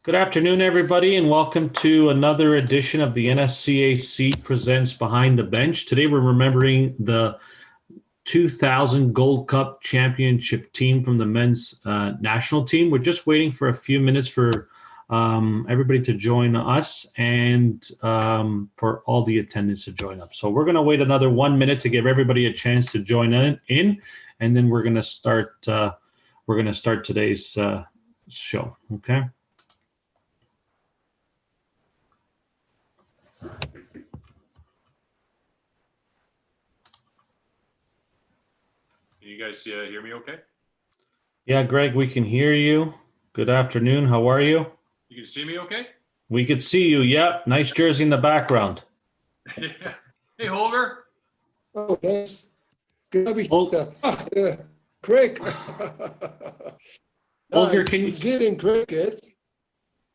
Good afternoon, everybody, and welcome to another edition of the NSCAC Presents Behind the Bench. Today we're remembering the 2000 Gold Cup Championship team from the men's national team. We're just waiting for a few minutes for everybody to join us and for all the attendants to join up. So we're going to wait another 1 minute to give everybody a chance to join in, and then we're going to start. Today's show. Okay. Can you guys hear me okay? Yeah, Greg, we can hear you. Good afternoon. How are you? You can see me okay? We could see you. Yep. Nice jersey in the background. Yeah. Hey, Holger. Oh, yes. Craig. Holger, can you in cricket?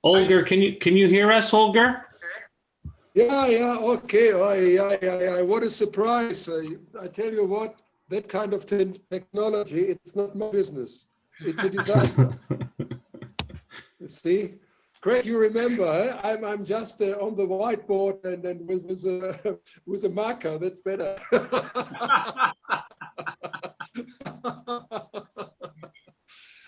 Holger, can you hear us, Holger? Yeah, okay. Yeah. What a surprise. I tell you what, that kind of technology, it's not my business. It's a disaster. You see? Craig, you remember, I'm just on the whiteboard and then with a marker. That's better.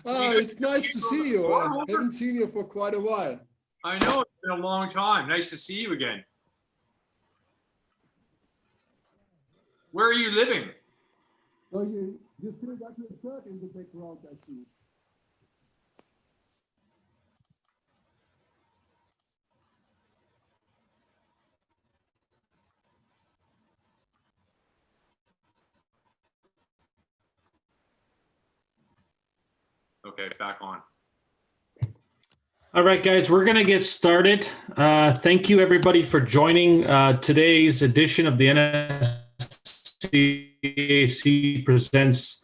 It's nice to see you. I haven't seen you for quite a while. I know, it's been a long time. Nice to see you again. Where are you living? Oh, you still got your shirt in the background, I see. Okay, back on. All right, guys, we're going to get started. Thank you, everybody, for joining today's edition of the NSCAC Presents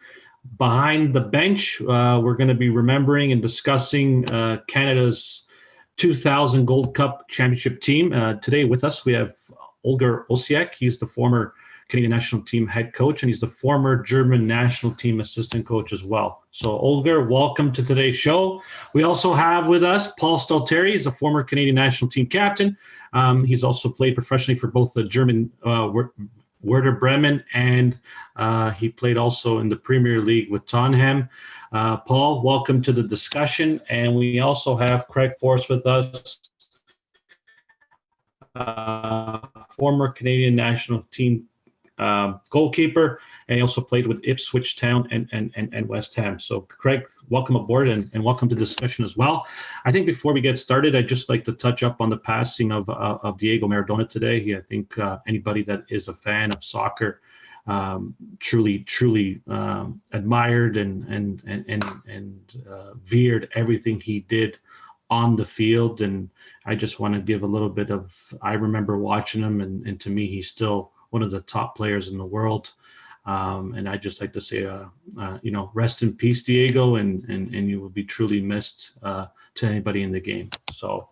Behind the Bench. We're going to be remembering and discussing Canada's 2000 Gold Cup Championship team. Today with us, we have Holger Osieck. He's the former Canadian National Team head coach, and he's the former German national team assistant coach as well. So, Holger, welcome to today's show. We also have with us Paul Stalteri. He's a former Canadian national team captain. He's also played professionally for both the German Werder Bremen, and he played also in the Premier League with Tottenham. Paul, welcome to the discussion. And we also have Craig Forrest with us, former Canadian national team goalkeeper, and he also played with Ipswich Town and West Ham. So, Craig, welcome aboard and welcome to the discussion as well. I think before we get started, I'd just like to touch up on the passing of Diego Maradona today. I think anybody that is a fan of soccer truly admired and veered everything he did on the field. And I just want to give a little bit of, I remember watching him, and to me, he's still one of the top players in the world. And I just like to say, rest in peace, Diego, and you will be truly missed to anybody in the game. So,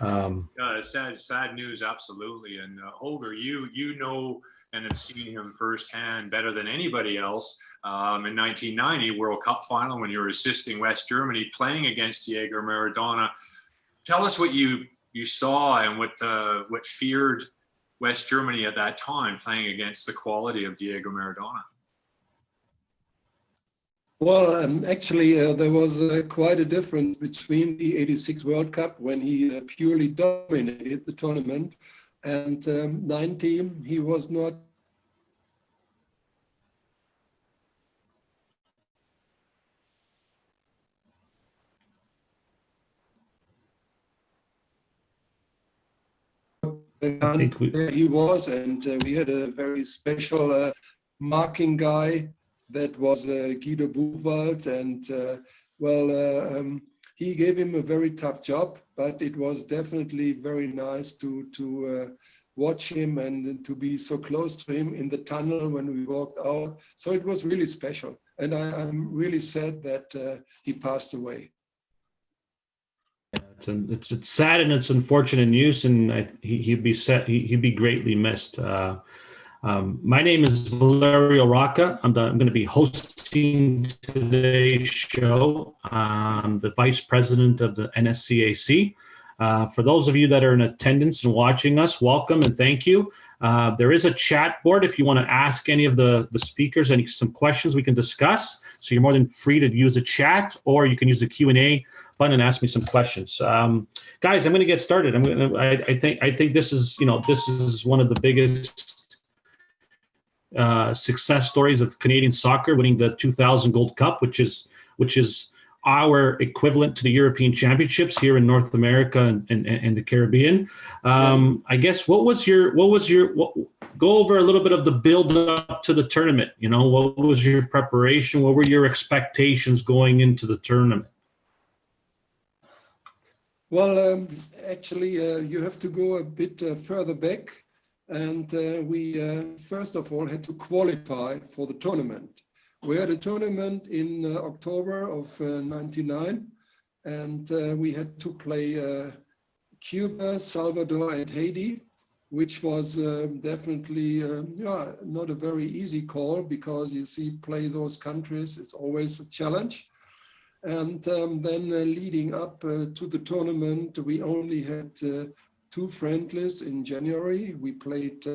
sad news, absolutely. And Holger, you know and have seen him firsthand better than anybody else. In 1990 World Cup final, when you were assisting West Germany, playing against Diego Maradona. Tell us what you saw and what feared West Germany at that time, playing against the quality of Diego Maradona. Well, actually, there was quite a difference between the '86 World Cup, when he purely dominated the tournament, and 90, he was not. Where he was, and we had a very special marking guy that was Guido Buchwald, and he gave him a very tough job, but it was definitely very nice to watch him and to be so close to him in the tunnel when we walked out. So it was really special, and I'm really sad that he passed away. It's sad and it's unfortunate news, and he'd be greatly missed. My name is Valerio Rocca. I'm going to be hosting today's show. I'm the vice president of the NSCAC. For those of you that are in attendance and watching us, welcome and thank you. There is a chat board if you want to ask any of the speakers some questions we can discuss. So you're more than free to use the chat, or you can use the Q&A button and ask me some questions. Guys, I'm going to get started. I think this is one of the biggest success stories of Canadian soccer, winning the 2000 Gold Cup, which is our equivalent to the European Championships here in North America and the Caribbean. I guess go over a little bit of the build up to the tournament. What was your preparation? What were your expectations going into the tournament? Well, actually, you have to go a bit further back. And we, first of all, had to qualify for the tournament. We had a tournament in October of '99, and we had to play Cuba, Salvador, and Haiti, which was definitely not a very easy call, because you see, play those countries, it's always a challenge. And then leading up to the tournament, we only had 2 friendlies in January. We played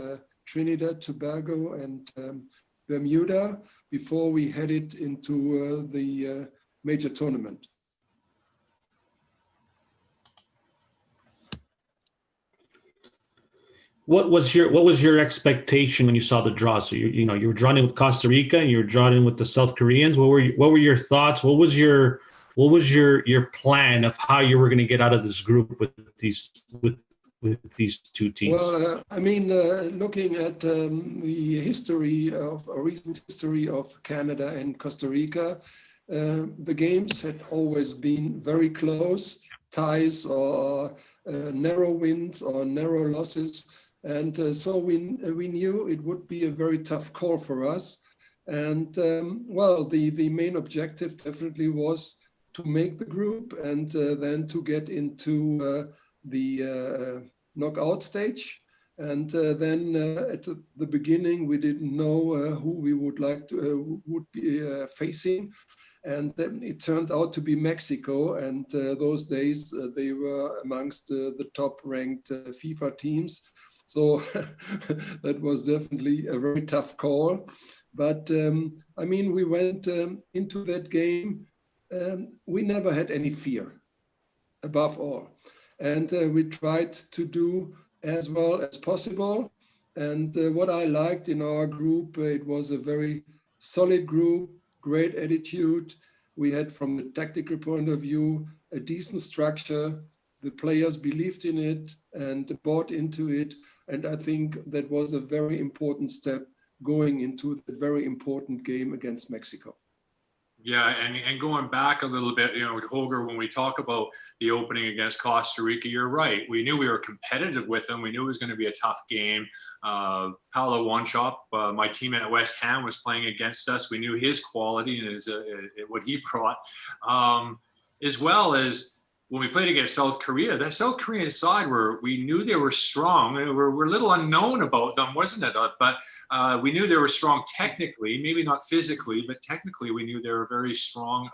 Trinidad, Tobago, and Bermuda before we headed into the major tournament. What was your expectation when you saw the draw? So you were drawn in with Costa Rica, and you were drawn in with the South Koreans. What were your thoughts? What was your plan of how you were going to get out of this group with these 2 teams? Well, looking at the recent history of Canada and Costa Rica, the games had always been very close, ties or narrow wins or narrow losses. And so we knew it would be a very tough call for us. And the main objective definitely was to make the group and then to get into the knockout stage. And then at the beginning, we didn't know who we would be facing. And then it turned out to be Mexico. And those days, they were amongst the top ranked FIFA teams. So that was definitely a very tough call. But we went into that game. We never had any fear, above all. And we tried to do as well as possible. And what I liked in our group, it was a very solid group, great attitude. We had, from a tactical point of view, a decent structure. The players believed in it and bought into it. And I think that was a very important step going into the very important game against Mexico. Yeah, and going back a little bit, with Holger, when we talk about the opening against Costa Rica, you're right. We knew we were competitive with them. We knew it was going to be a tough game. Paulo Wanchop, my teammate at West Ham, was playing against us. We knew his quality and what he brought, as well as when we played against South Korea. That South Korean side, we knew they were strong. We're a little unknown about them, wasn't it? But we knew they were strong technically, maybe not physically, but technically we knew they were a very strong,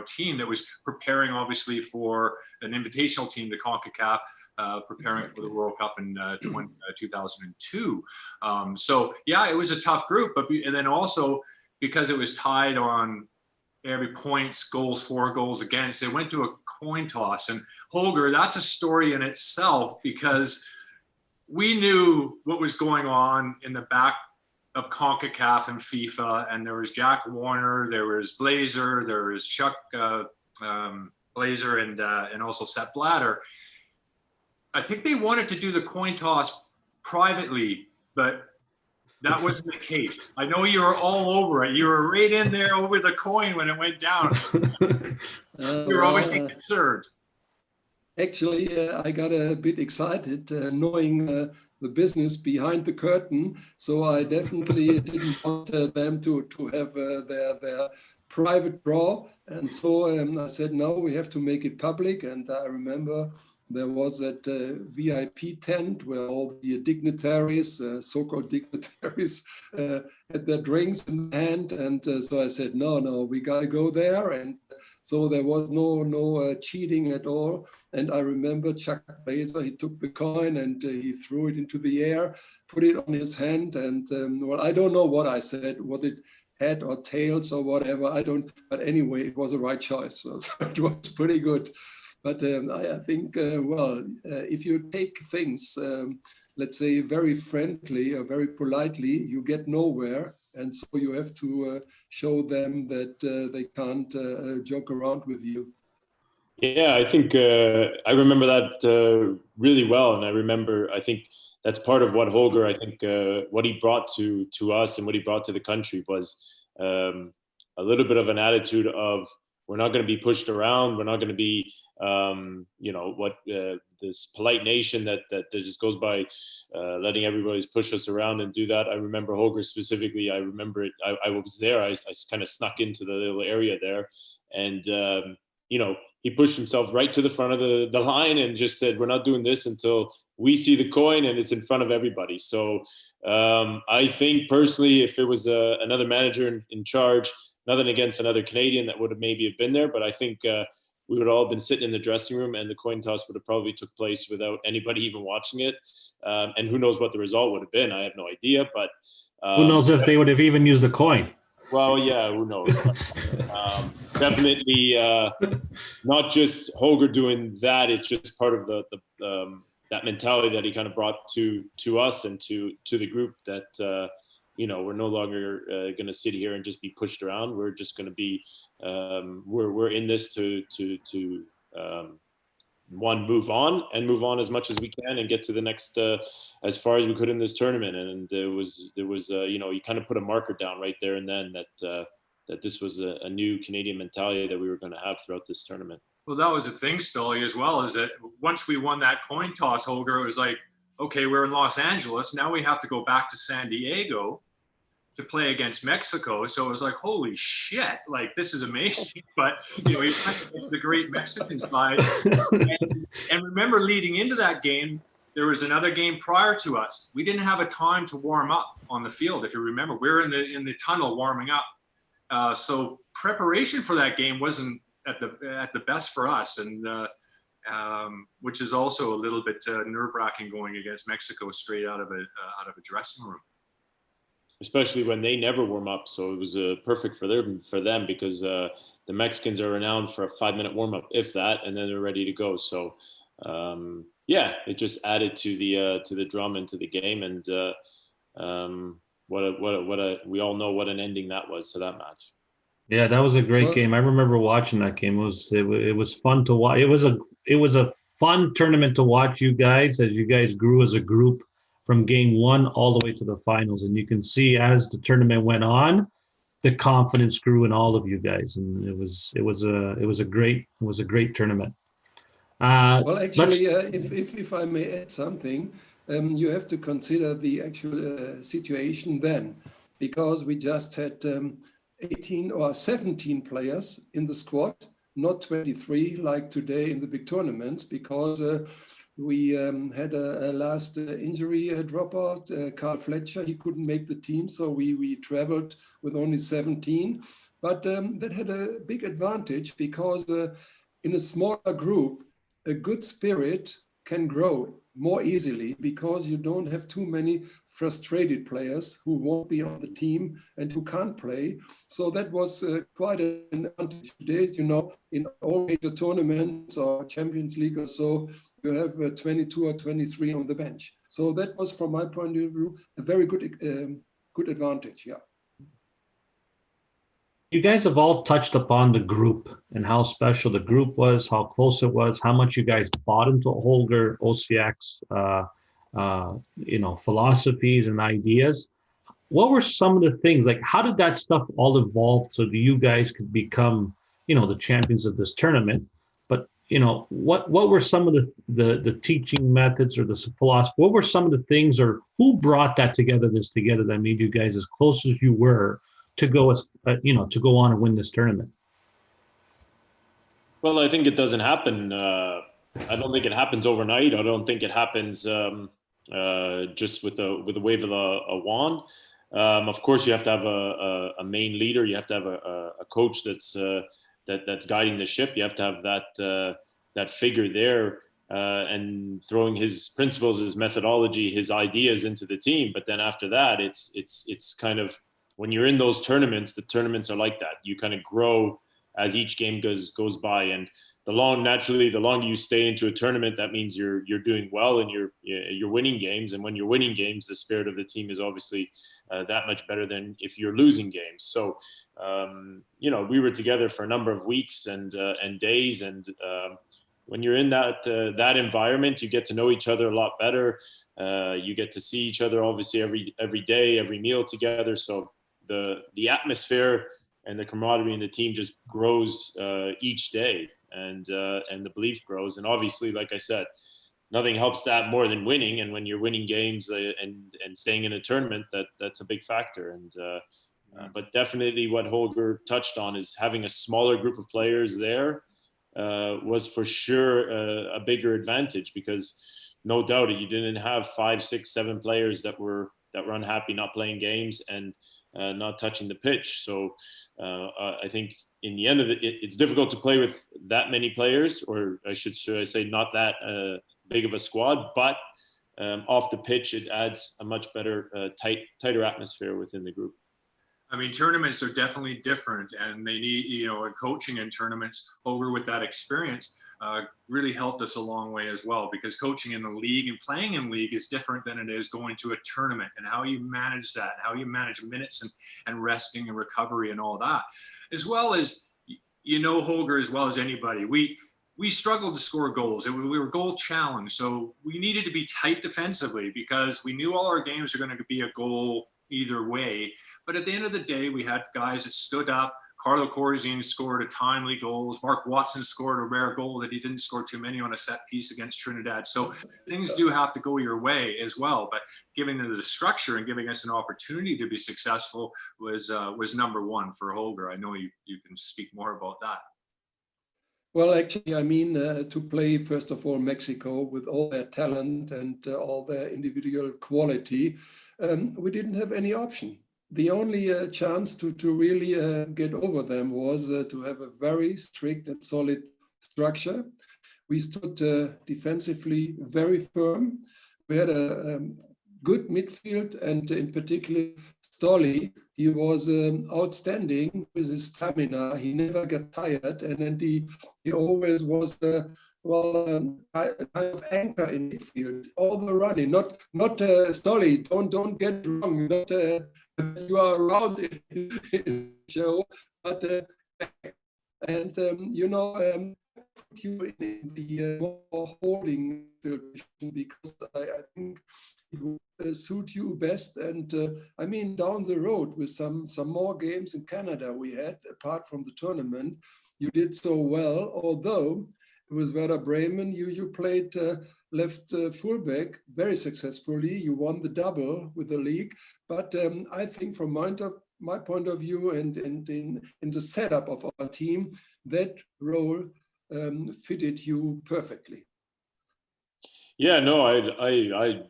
team that was preparing, obviously, for an invitational team, the CONCACAF, preparing for the World Cup in 2002. So yeah, it was a tough group, and then also because it was tied on every points, goals for, goals against, it went to a coin toss. And Holger, that's a story in itself, because we knew what was going on in the back of CONCACAF and FIFA, and there was Jack Warner, there was Blazer, there was Chuck Blazer, and also Sepp Blatter. I think they wanted to do the coin toss privately, but that wasn't the case. I know you were all over it. You were right in there over the coin when it went down. You were obviously concerned. Actually, I got a bit excited knowing the business behind the curtain. So I definitely didn't want them to have their private draw. And so I said, no, we have to make it public. And I remember there was that VIP tent where all the dignitaries, so-called dignitaries, had their drinks in hand. And so I said, no, we got to go there. And so there was no cheating at all. And I remember Chuck Blazer, he took the coin and he threw it into the air, put it on his hand. And well, I don't know what I said. Was it head or tails or whatever? I don't, but anyway, it was the right choice. So it was pretty good. But I think, if you take things, let's say, very friendly or very politely, you get nowhere. And so you have to show them that they can't joke around with you. Yeah, I think I remember that really well. And I think that's part of what Holger, I think what he brought to us and what he brought to the country was a little bit of an attitude of, we're not going to be pushed around. We're not going to be, this polite nation that just goes by letting everybody push us around and do that. I remember Holger specifically. I remember it. I was there. I kind of snuck into the little area there, and he pushed himself right to the front of the line and just said, "We're not doing this until we see the coin and it's in front of everybody." So I think personally, if it was another manager in charge. Nothing against another Canadian that would have maybe have been there, but I think we would all have been sitting in the dressing room and the coin toss would have probably took place without anybody even watching it. And who knows what the result would have been? I have no idea, but who knows if they would have even used the coin? Well, yeah, who knows? Definitely not just Holger doing that. It's just part of the that mentality that he kind of brought to us and to the group that. We're no longer going to sit here and just be pushed around. We're just going to be, we're in this to move on as much as we can and get to the next, as far as we could in this tournament. And there was you kind of put a marker down right there and then that this was a new Canadian mentality that we were going to have throughout this tournament. Well, that was the thing, Stolly, as well, is that once we won that coin toss, Holger, it was like, okay, we're in Los Angeles. Now we have to go back to San Diego to play against Mexico. So it was like, holy shit, like this is amazing. But, we went to the great Mexican side. And remember, leading into that game, there was another game prior to us. We didn't have a time to warm up on the field. If you remember, we were in the tunnel warming up. So preparation for that game wasn't at the best for us. And, which is also a little bit nerve-wracking going against Mexico straight out of a dressing room. Especially when they never warm up, so it was perfect for them because the Mexicans are renowned for a 5-minute warm-up, if that, and then they're ready to go. So it just added to the drama and to the game, and we all know what an ending that was to that match. Yeah, that was a great game. I remember watching that game. It was fun to watch. It was a fun tournament to watch you guys as you guys grew as a group from game one all the way to the finals. And you can see as the tournament went on, the confidence grew in all of you guys, and it was a great tournament. Well, actually, if I may add something, you have to consider the actual situation then, because we just had 18 or 17 players in the squad, not 23 like today in the big tournaments, because we had a last injury dropout, Carl Fletcher. He couldn't make the team, so we traveled with only 17. But that had a big advantage because in a smaller group, a good spirit can grow more easily because you don't have too many frustrated players who won't be on the team and who can't play. So that was quite an advantage. Today, in all major tournaments or Champions League or so, you have 22 or 23 on the bench. So that was, from my point of view, a very good advantage. Yeah. You guys have all touched upon the group and how special the group was, how close it was, how much you guys bought into Holger Osieck's, philosophies and ideas. What were some of the things, like how did that stuff all evolve so that you guys could become, the champions of this tournament? But, what were some of the teaching methods or the philosophy? What were some of the things, or who brought that together that made you guys as close as you were to go to go on and win this tournament? Well, I think it doesn't happen I don't think it happens overnight. I don't think it happens just with a wave of a wand. Of course, you have to have a main leader. You have to have a coach that's guiding the ship. You have to have that figure there and throwing his principles, his methodology, his ideas into the team. But then after that, it's kind of, when you're in those tournaments, the tournaments are like that. You kind of grow as each game goes by, and the longer you stay into a tournament, that means you're doing well and you're winning games. And when you're winning games, the spirit of the team is obviously that much better than if you're losing games. So we were together for a number of weeks and days, and when you're in that environment, you get to know each other a lot better. You get to see each other obviously every day, every meal together. So the atmosphere and the camaraderie in the team just grows each day, and the belief grows. And obviously, like I said, nothing helps that more than winning. And when you're winning games and staying in a tournament, that's a big factor. And but definitely, what Holger touched on is having a smaller group of players there was for sure a bigger advantage, because no doubt you didn't have 5, 6, 7 players that were unhappy not playing games and not touching the pitch. So I think in the end of it, it's difficult to play with that many players, or should I say not that big of a squad, but off the pitch, it adds a much better, tighter atmosphere within the group. I mean, tournaments are definitely different, and they need, coaching in tournaments over with that experience really helped us a long way as well, because coaching in the league and playing in league is different than it is going to a tournament, and how you manage that, how you manage minutes and resting and recovery and all that, as well as, Holger, as well as anybody, we struggled to score goals. We were goal challenged. So we needed to be tight defensively, because we knew all our games were going to be a goal either way. But at the end of the day, we had guys that stood up. Carlo Corzine scored a timely goal. Mark Watson scored a rare goal that he didn't score too many on a set piece against Trinidad. So things do have to go your way as well. But giving them the structure and giving us an opportunity to be successful was number one for Holger. I know you can speak more about that. Well, actually, I mean, to play, first of all, Mexico with all their talent and all their individual quality, we didn't have any option. The only chance to really get over them was to have a very strict and solid structure. We stood defensively very firm. We had a good midfield, and in particular, Stalteri, he was outstanding with his stamina. He never got tired, and then he always was kind of anchor in midfield, all the running. Not Stalteri. Don't get wrong. Not you are around in the show, but put you in the more holding position, because I think it would suit you best. And I mean, down the road with some more games in Canada we had, apart from the tournament, you did so well. Although it was Werder Bremen, you played left fullback very successfully. You won the double with the league. But I think from my point of view, and in the setup of our team, that role fitted you perfectly. Yeah, no, I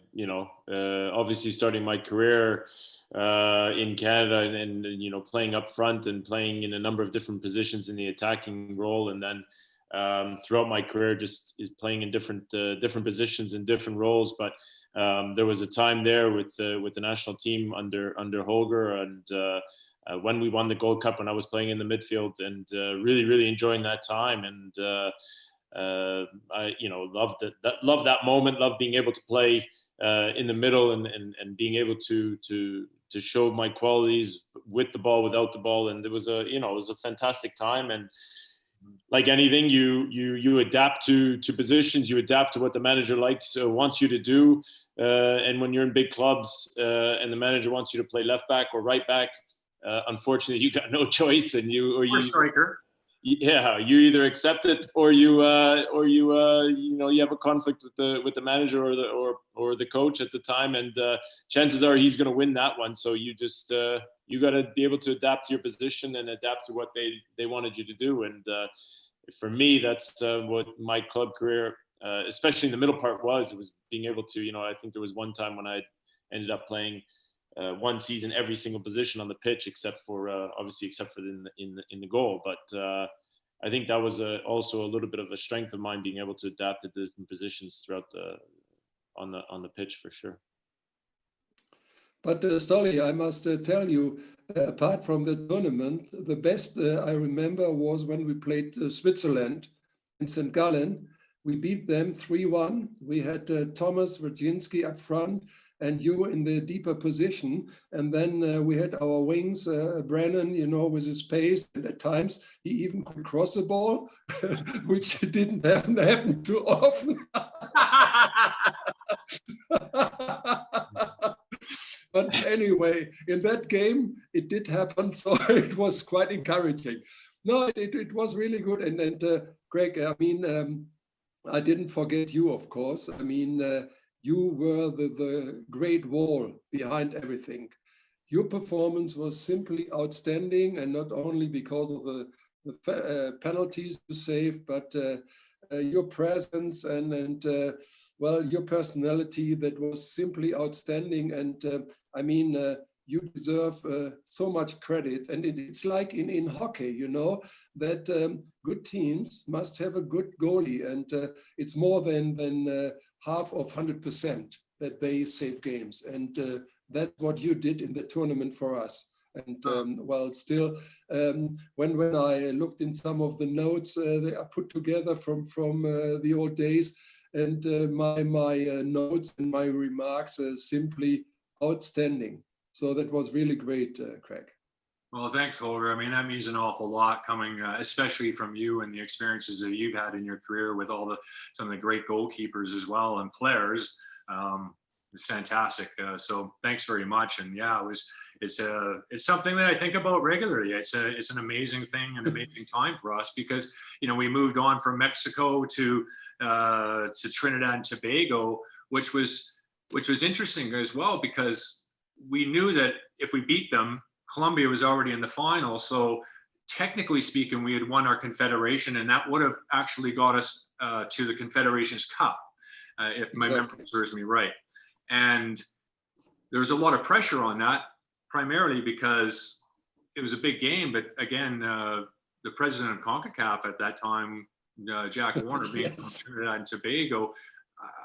obviously starting my career in Canada and playing up front and playing in a number of different positions in the attacking role, and then throughout my career just is playing in different positions and different roles. But there was a time there with the national team under Holger, and when we won the Gold Cup, when I was playing in the midfield, and really enjoying that time. And I loved that moment, loved being able to play in the middle and being able to show my qualities with the ball, without the ball. And it was a fantastic time. And like anything, you adapt to positions, you adapt to what the manager wants you to do. And when you're in big clubs and the manager wants you to play left back or right back, unfortunately, you got no choice, and you striker. Yeah, you either accept it or you have a conflict with the manager or the coach at the time, and chances are he's going to win that one. So you just you got to be able to adapt to your position and adapt to what they wanted you to do. And for me, that's what my club career especially in the middle part, it was being able to, I think there was one time when I ended up playing one season every single position on the pitch, except for in the goal. But I think that was also a little bit of a strength of mine, being able to adapt to different positions throughout on the pitch, for sure. But Stolly, I must tell you, apart from the tournament, the best I remember was when we played Switzerland in St. Gallen. We beat them 3-1. We had Thomas Radzinski up front and you in the deeper position. And then we had our wings, Brennan, with his pace. And at times he even could cross the ball, which didn't happen too often. But anyway, in that game, it did happen. So it was quite encouraging. No, it was really good. And Craig, I mean, I didn't forget you, of course. I mean, you were the great wall behind everything. Your performance was simply outstanding, and not only because of the penalties you saved, but your presence and well, your personality, that was simply outstanding. And I mean, you deserve so much credit. And it's like in hockey, that good teams must have a good goalie. And it's more than half of 100% that they save games. And that's what you did in the tournament for us. And well, still, when I looked in some of the notes they are put together from the old days, and my notes and my remarks are simply outstanding. So that was really great, Craig. Well, thanks, Holger. I mean, that means an awful lot coming, especially from you and the experiences that you've had in your career with some of the great goalkeepers as well and players. It's fantastic. So thanks very much. And yeah, it's something that I think about regularly. It's an amazing thing, an amazing time for us, because we moved on from Mexico to Trinidad and Tobago, which was interesting as well, because we knew that if we beat them, Colombia was already in the final. So technically speaking, we had won our Confederation, and that would have actually got us to the Confederations Cup, if my memory serves me right. And there's a lot of pressure on that, primarily because it was a big game. But again, the president of CONCACAF at that time, Jack Warner, being from Trinidad and Tobago,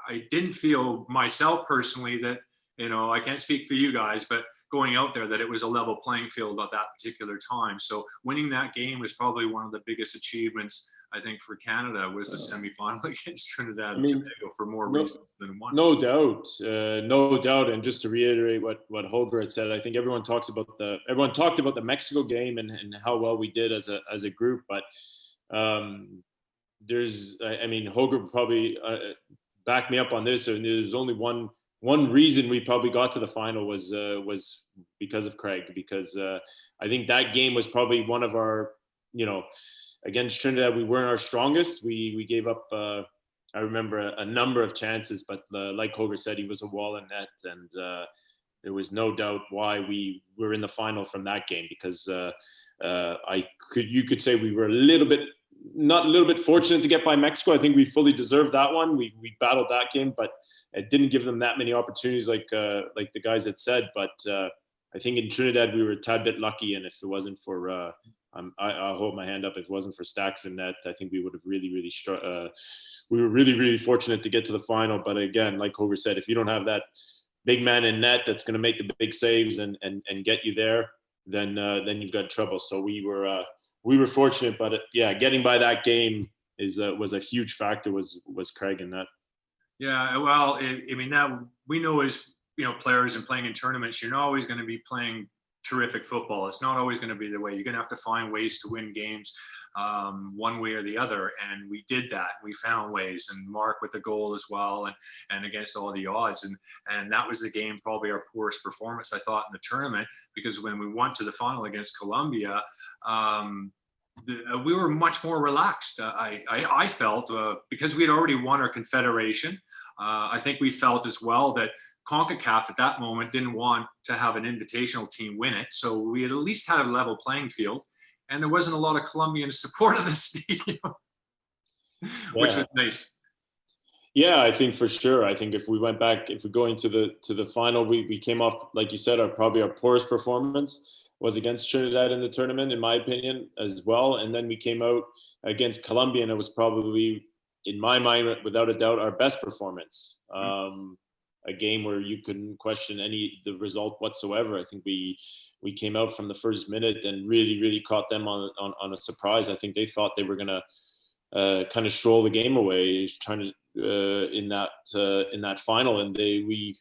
I didn't feel myself personally that, I can't speak for you guys, but going out there, that it was a level playing field at that particular time. So winning that game was probably one of the biggest achievements, I think, for Canada, was the semifinal against Trinidad and Tobago, for more reasons than one. No doubt. And just to reiterate what Holger had said, I think everyone talked about the Mexico game and how well we did as a group. But Holger probably back me up on this. And there's only one reason we probably got to the final was because of Craig, because I think that game was probably one of our, against Trinidad, we weren't our strongest. We gave up, I remember a number of chances, but like Holger said, he was a wall in net, and there was no doubt why we were in the final from that game, because you could say we were not a little bit fortunate to get by Mexico. I think we fully deserved that one. We battled that game, but it didn't give them that many opportunities, like the guys had said. But I think in Trinidad we were a tad bit lucky, and if it wasn't for, I'll hold my hand up, if it wasn't for Stacks in net, I think we would have really we were really, really fortunate to get to the final. But again, like Holger said, if you don't have that big man in net that's going to make the big saves and get you there, then you've got trouble. So we were fortunate, but getting by that game was a huge factor. Was Craig in that? Yeah, well, that we know as players and playing in tournaments, you're not always going to be playing terrific football. It's not always going to be the way. You're going to have to find ways to win games one way or the other, and we did that. We found ways, and Mark with the goal as well, and against all the odds, and that was the game, probably our poorest performance, I thought, in the tournament, because when we went to the final against Colombia, we were much more relaxed. I felt, because we had already won our Confederation. I think we felt as well that CONCACAF at that moment didn't want to have an invitational team win it. So we at least had a level playing field, and there wasn't a lot of Colombian support in the stadium, which was nice. Yeah, I think for sure. I think if we went back, if we go into the final, we came off, like you said, probably our poorest performance was against Trinidad in the tournament, in my opinion, as well. And then we came out against Colombia, and it was probably, in my mind, without a doubt, our best performance. A game where you couldn't question the result whatsoever. I think we came out from the first minute and really caught them on a surprise. I think they thought they were gonna kind of stroll the game away, trying to in that final, and we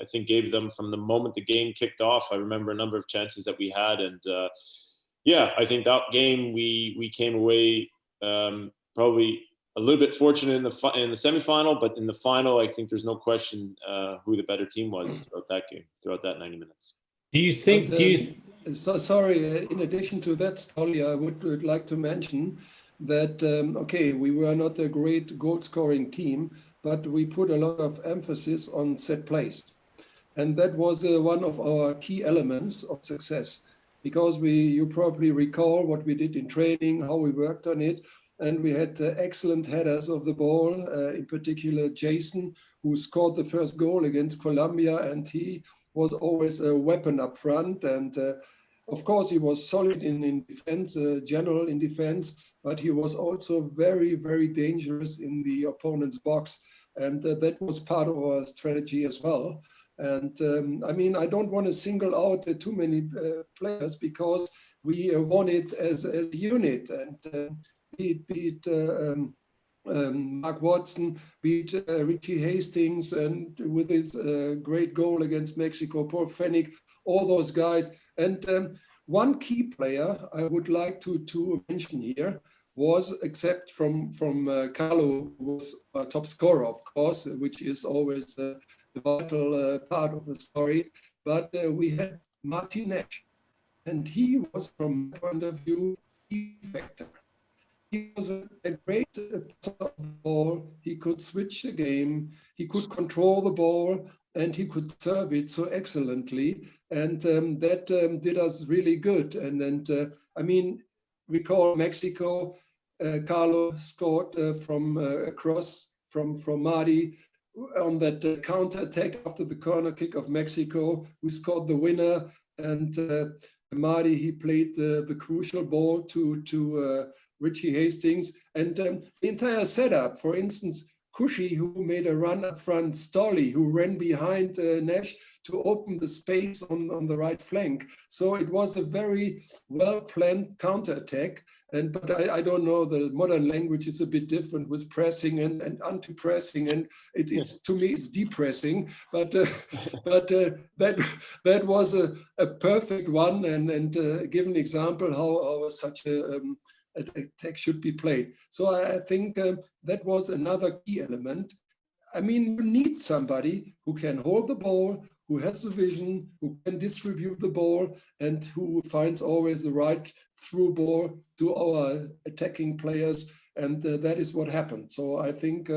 I think gave them from the moment the game kicked off. I remember a number of chances that we had, and yeah, I think that game we came away probably a little bit fortunate in the semifinal, but in the final, I think there's no question who the better team was throughout that game, throughout that 90 minutes. Do you think? So sorry. In addition to that, Stolly, I would like to mention that okay, we were not a great goal-scoring team, but we put a lot of emphasis on set plays, and that was one of our key elements of success. Because you probably recall what we did in training, how we worked on it, and we had excellent headers of the ball. In particular, Jason, who scored the first goal against Colombia, and he was always a weapon up front. And of course, he was solid in defense, general in defense, but he was also very dangerous in the opponent's box. And that was part of our strategy as well. And I mean, I don't want to single out too many players, because we won it as a unit. And beat Mark Watson, beat Richie Hastings, and with his great goal against Mexico, Paul Fennick, all those guys. And one key player I would like to mention here was, except from Carlo, who was our top scorer, of course, which is always the vital part of the story, but we had Martin Nash, and he was, from my point of view, key factor. He was a great passer of the ball. He could switch the game. He could control the ball, and he could serve it so excellently. And that did us really good. And I mean, recall Mexico. Carlo scored from across from Marty on that counter attack after the corner kick of Mexico. We scored the winner, and Marty, he played the crucial ball to Richie Hastings, and the entire setup. For instance, Cushy, who made a run up front, Stolly, who ran behind Nash to open the space on the right flank. So it was a very well-planned counterattack. But I don't know, the modern language is a bit different with pressing and anti-pressing, and it's to me it's depressing. But that was a perfect one, and give an example how such a attack should be played. So I think that was another key element. I mean, you need somebody who can hold the ball, who has the vision, who can distribute the ball, and who finds always the right through ball to our attacking players. And that is what happened. So I think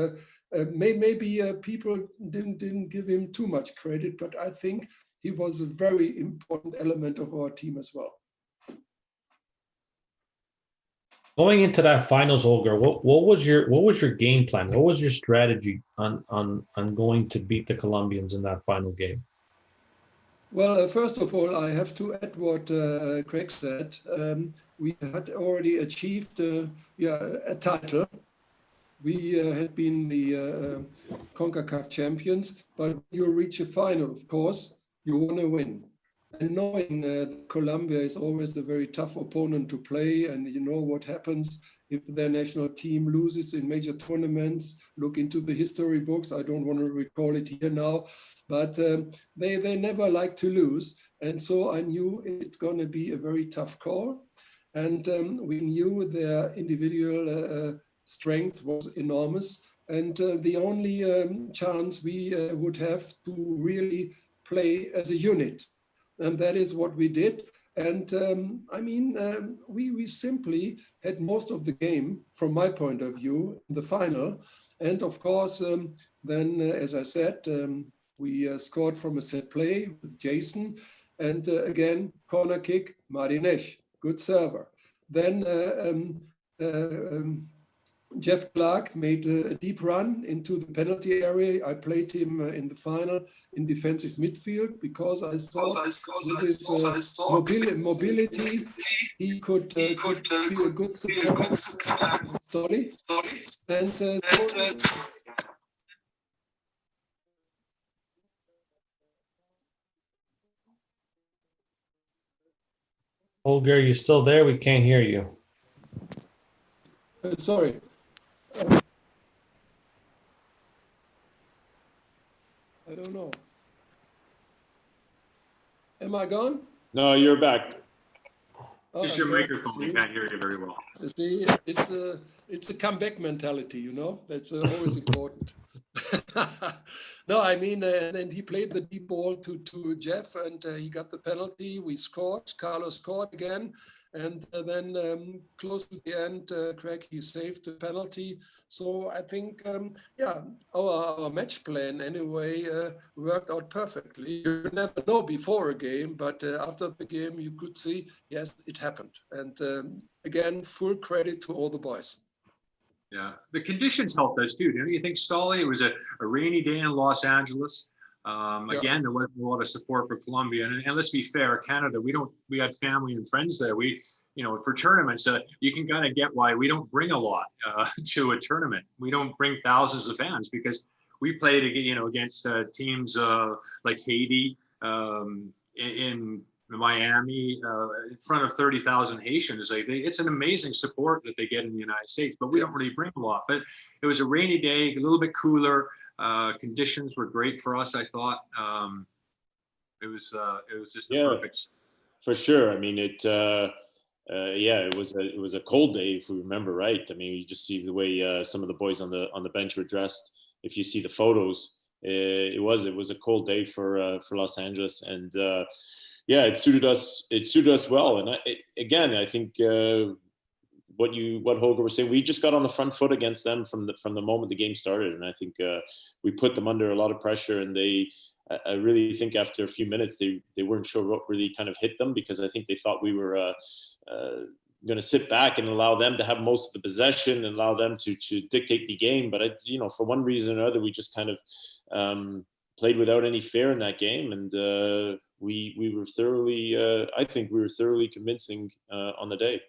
maybe people didn't give him too much credit, but I think he was a very important element of our team as well. Going into that finals, Holger, what was your game plan? What was your strategy on going to beat the Colombians in that final game? Well, first of all, I have to add what Craig said. We had already achieved a title. We had been the CONCACAF champions, but you reach a final, of course, you want to win. And knowing that Colombia is always a very tough opponent to play, and you know what happens if their national team loses in major tournaments. Look into the history books. I don't want to recall it here now, but they never like to lose. And so I knew it's going to be a very tough call. And we knew their individual strength was enormous. And the only chance we would have to really play as a unit. And that is what we did. And I mean, we simply had most of the game, from my point of view, in the final. And of course, then, as I said, we scored from a set play with Jason. And again, corner kick, Marty Nash, good server. Then Jeff Clark made a deep run into the penalty area. I played him in the final in defensive midfield because I thought with his mobility, he could be a good support. Sorry. And Holger, you still there? We can't hear you. sorry. I don't know. Am I gone? No, you're back. Just your microphone. We can't hear you very well. See, it's a comeback mentality, you know. That's always important. No, I mean, and he played the deep ball to Jeff, and he got the penalty. We scored. Carlos scored again, and then close to the end, Craig, he saved the penalty. So I think, yeah, our match plan anyway worked out perfectly. You never know before a game, but after the game, you could see, yes, it happened. And again, full credit to all the boys. Yeah, the conditions helped us too. Don't you think, Stolly? It was a rainy day in Los Angeles. Again, there wasn't a lot of support for Colombia. And let's be fair, Canada, we had family and friends there. For tournaments, you can kind of get why we don't bring a lot to a tournament. We don't bring thousands of fans because we played, against teams like Haiti, in Miami, in front of 30,000 Haitians. It's an amazing support that they get in the United States, but we don't really bring a lot. But it was a rainy day, a little bit cooler. Conditions were great for us, I thought. It was just a perfect. For sure. I mean, it was a cold day, if we remember right. I mean, you just see the way some of the boys on the bench were dressed. If you see the photos, it was a cold day for Los Angeles, and it suited us. It suited us well. And I think what Holger was saying, we just got on the front foot against them from the moment the game started, and I think we put them under a lot of pressure. And I really think after a few minutes, they weren't sure what really kind of hit them, because I think they thought we were going to sit back and allow them to have most of the possession and allow them to dictate the game. But for one reason or another, we just kind of played without any fear in that game, and we were thoroughly. I think we were thoroughly convincing on the day.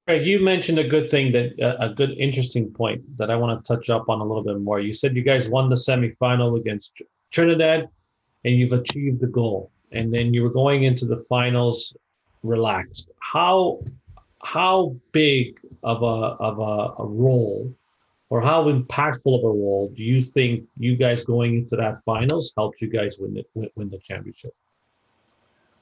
Craig, you mentioned a good thing, a good interesting point that I want to touch up on a little bit more. You said you guys won the semifinal against Trinidad, and you've achieved the goal, and then you were going into the finals relaxed. How big of a role, or how impactful of a role, do you think you guys going into that finals helped you guys win the championship?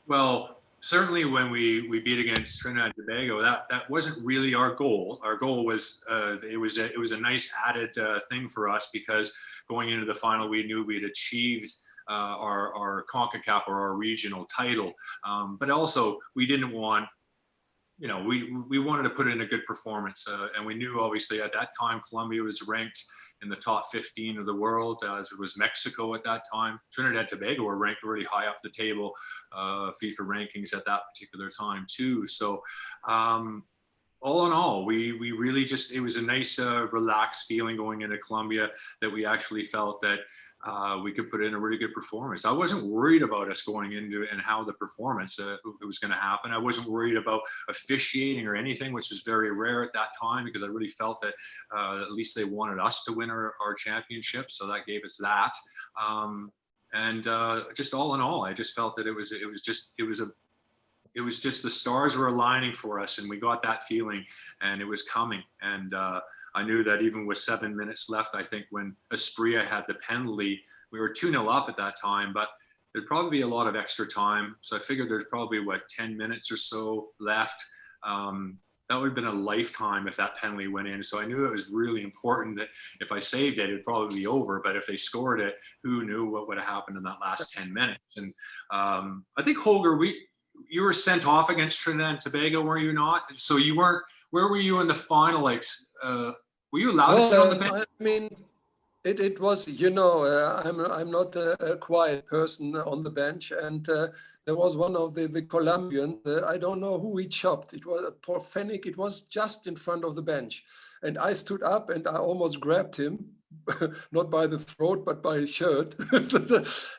Well, certainly when we beat against Trinidad and Tobago, that wasn't really our goal. Our goal was it was a nice added thing for us, because going into the final, we knew we'd achieved our CONCACAF or our regional title, but also we didn't want. We wanted to put in a good performance, and we knew obviously at that time Colombia was ranked in the top 15 of the world, as it was Mexico at that time. Trinidad and Tobago were ranked really high up the table, FIFA rankings at that particular time too. So all in all, we really just, it was a nice relaxed feeling going into Colombia, that we actually felt that we could put in a really good performance. I wasn't worried about us going into it and how the performance it was going to happen. I wasn't worried about officiating or anything, which was very rare at that time, because I really felt that at least they wanted us to win our championship, so that gave us that. And just all in all, I just felt that it was just the stars were aligning for us, and we got that feeling, and it was coming. And I knew that even with 7 minutes left, I think when Asprilla had the penalty, we were 2-0 up at that time, but there'd probably be a lot of extra time. So I figured there's probably 10 minutes or so left. That would have been a lifetime if that penalty went in. So I knew it was really important that if I saved it, it'd probably be over. But if they scored it, who knew what would have happened in that last 10 minutes? And I think, Holger, you were sent off against Trinidad and Tobago, were you not? So you weren't. Where were you in the final? Were you allowed to sit on the bench? I mean, It was, you know, I'm not a quiet person on the bench, and there was one of the Colombians. I don't know who he chopped. It was for Fennec. It was just in front of the bench, and I stood up and I almost grabbed him, not by the throat but by his shirt.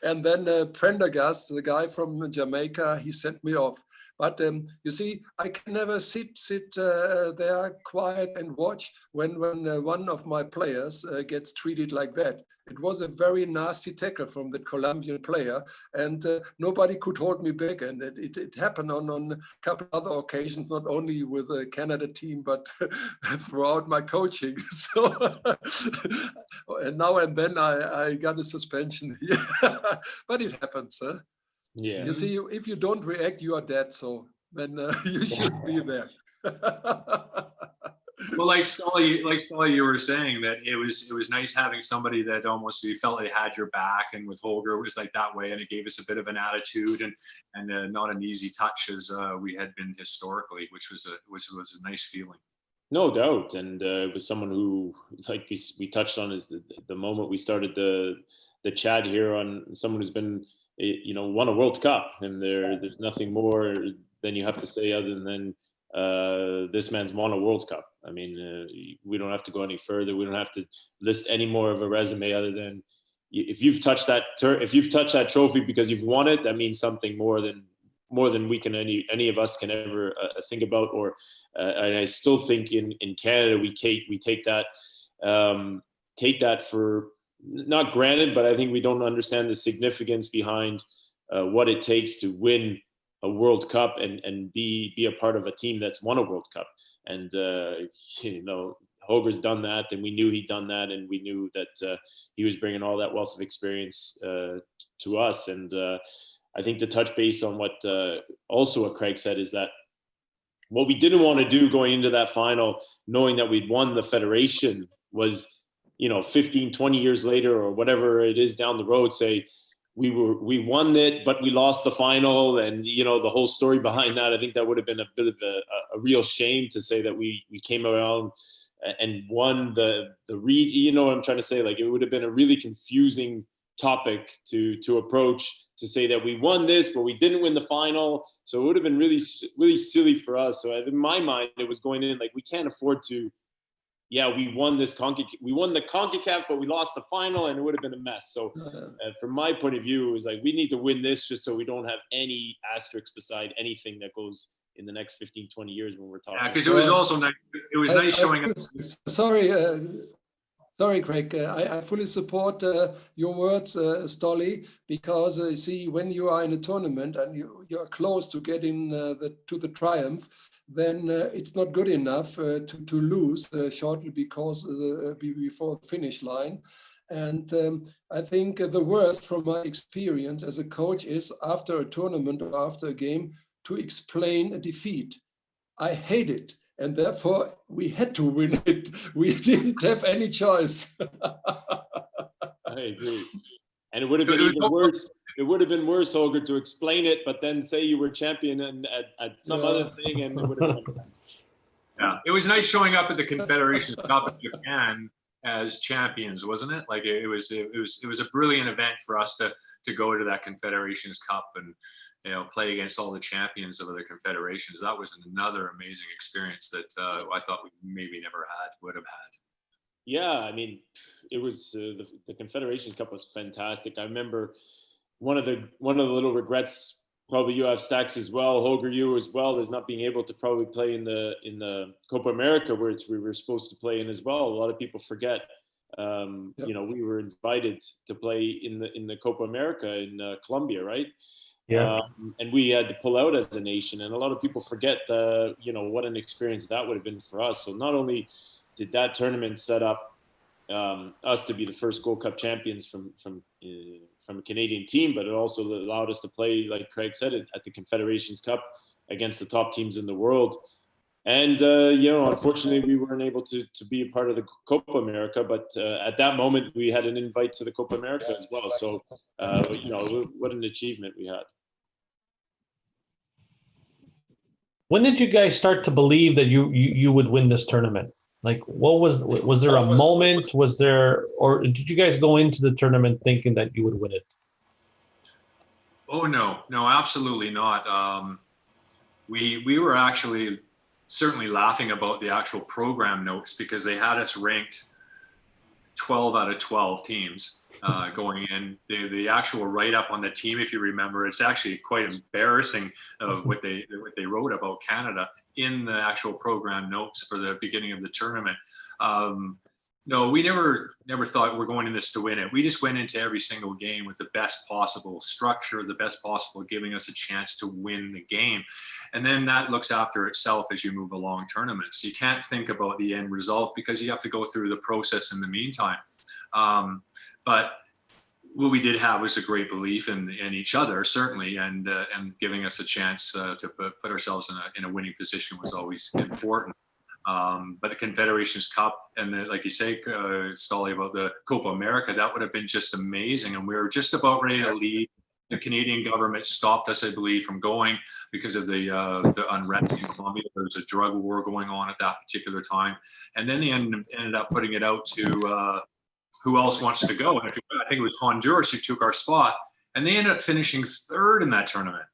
And then Prendergast, the guy from Jamaica, he sent me off. But you see, I can never sit there quiet and watch when one of my players gets treated like that. It was a very nasty tackle from the Colombian player, and nobody could hold me back. And it happened on a couple other occasions, not only with the Canada team, but throughout my coaching. So and now and then I got a suspension. But it happens, huh? Yeah. You see, if you don't react, you are dead. So then you shouldn't be there. Well, like Sully, you were saying that it was nice having somebody that almost you felt it had your back, and with Holger it was like that way, and it gave us a bit of an attitude and not an easy touch as we had been historically, which was a nice feeling. No doubt, and it was someone who, like we touched on, is the moment we started the chat here, on someone who's been, you know, won a World Cup, and there's nothing more than you have to say other than this man's won a World Cup. I mean, we don't have to go any further. We don't have to list any more of a resume other than if you've touched that trophy because you've won it, that means something more than we can any of us can ever think about. Or and I still think in Canada we take that for not granted, but I think we don't understand the significance behind what it takes to win a World Cup and be a part of a team that's won a World Cup. And you know, Holger's done that, and we knew he'd done that, and we knew that he was bringing all that wealth of experience to us. And I think to touch base on what Craig said is that what we didn't want to do going into that final, knowing that we'd won the federation, was, you know, 15, 20 years later or whatever it is down the road, say we won it, but we lost the final, and, you know, the whole story behind that. I think that would have been a bit of a real shame to say that we came around and won the read. You know what I'm trying to say? Like, it would have been a really confusing topic to approach, to say that we won this, but we didn't win the final. So it would have been really, really silly for us. So in my mind, it was going in like, we can't afford to. Yeah, we won the CONCACAF, but we lost the final, and it would have been a mess. So from my point of view, it was like, we need to win this just so we don't have any asterisks beside anything that goes in the next 15, 20 years when we're talking. Yeah, because it was also nice. It was nice showing up. Sorry, Craig. I fully support your words, Stolly, because see, when you are in a tournament and you are close to getting to the triumph, then it's not good enough to lose shortly before the finish line. And I think the worst from my experience as a coach is, after a tournament or after a game, to explain a defeat. I hate it. And therefore, we had to win it. We didn't have any choice. I agree. And it would have been even worse. It would have been worse, Holger, to explain it, but then say you were champion and at some other thing, and it would have been. Yeah, it was nice showing up at the Confederations Cup in Japan as champions, wasn't it? Like, it was a brilliant event for us to go to that Confederations Cup and, you know, play against all the champions of other confederations. That was another amazing experience that I thought we maybe would have had. Yeah, I mean, it was the Confederation Cup was fantastic. I remember one of the little regrets, probably you have Stacks as well, Holger, you as well, is not being able to probably play in the Copa America, where we were supposed to play in as well. A lot of people forget. You know, we were invited to play in the Copa America in Colombia, right? Yeah. And we had to pull out as a nation, and a lot of people forget you know, what an experience that would have been for us. So not only did that tournament set up us to be the first Gold Cup champions from a Canadian team, but it also allowed us to play, like Craig said, at the Confederations Cup against the top teams in the world. And you know, unfortunately, we weren't able to be a part of the Copa America, but at that moment, we had an invite to the Copa America as well. So you know, what an achievement we had. When did you guys start to believe that you would win this tournament? Like, was there a moment? Was there, or did you guys go into the tournament thinking that you would win it? Oh no, absolutely not. We were actually certainly laughing about the actual program notes because they had us ranked 12 out of 12 teams going in. The actual write-up on the team, if you remember, it's actually quite embarrassing of what they wrote about Canada in the actual program notes for the beginning of the tournament. No, we never thought we're going in this to win it. We just went into every single game with the best possible structure, the best possible giving us a chance to win the game. And then that looks after itself as you move along tournaments. You can't think about the end result because you have to go through the process in the meantime. But what we did have was a great belief in each other, certainly, and giving us a chance to put ourselves in a winning position was always important. But the Confederations Cup and like you say, Stolly, about the Copa America, that would have been just amazing. And we were just about ready to leave. The Canadian government stopped us, I believe, from going because of the unrest in Colombia. There was a drug war going on at that particular time. And then they ended up putting it out to who else wants to go. And I think it was Honduras who took our spot. And they ended up finishing third in that tournament.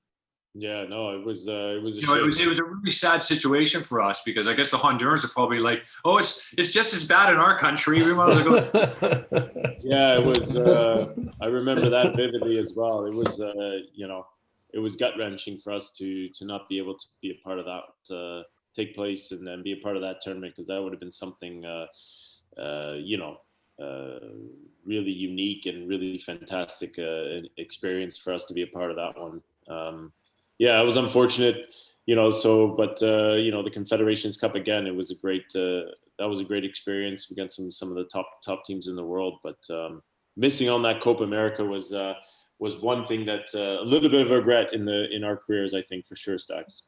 Yeah, no, it was a it was a really sad situation for us because I guess the Hondurans are probably like, oh, it's just as bad in our country. We might as well go. Yeah, it was. I remember that vividly as well. It was, it was gut wrenching for us to not be able to be a part of that, take place, and then be a part of that tournament because that would have been something, really unique and really fantastic experience for us to be a part of that one. Yeah, it was unfortunate, but the Confederations Cup again, it was a great, that was a great experience against some of the top teams in the world. But missing on that Copa America was one thing that a little bit of a regret in our careers, I think, for sure, Stax.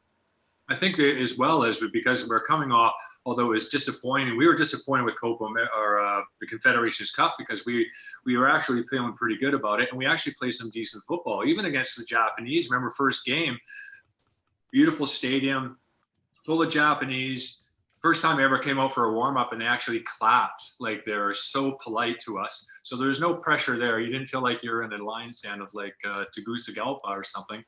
I think as well as because we're coming off, although it was disappointing, we were disappointed with the Confederations Cup because we were actually feeling pretty good about it, and we actually played some decent football, even against the Japanese. Remember, first game, beautiful stadium, full of Japanese. First time I ever came out for a warm up, and they actually clapped. Like, they were so polite to us. So there's no pressure there. You didn't feel like you're in a line stand of like Tegucigalpa or something.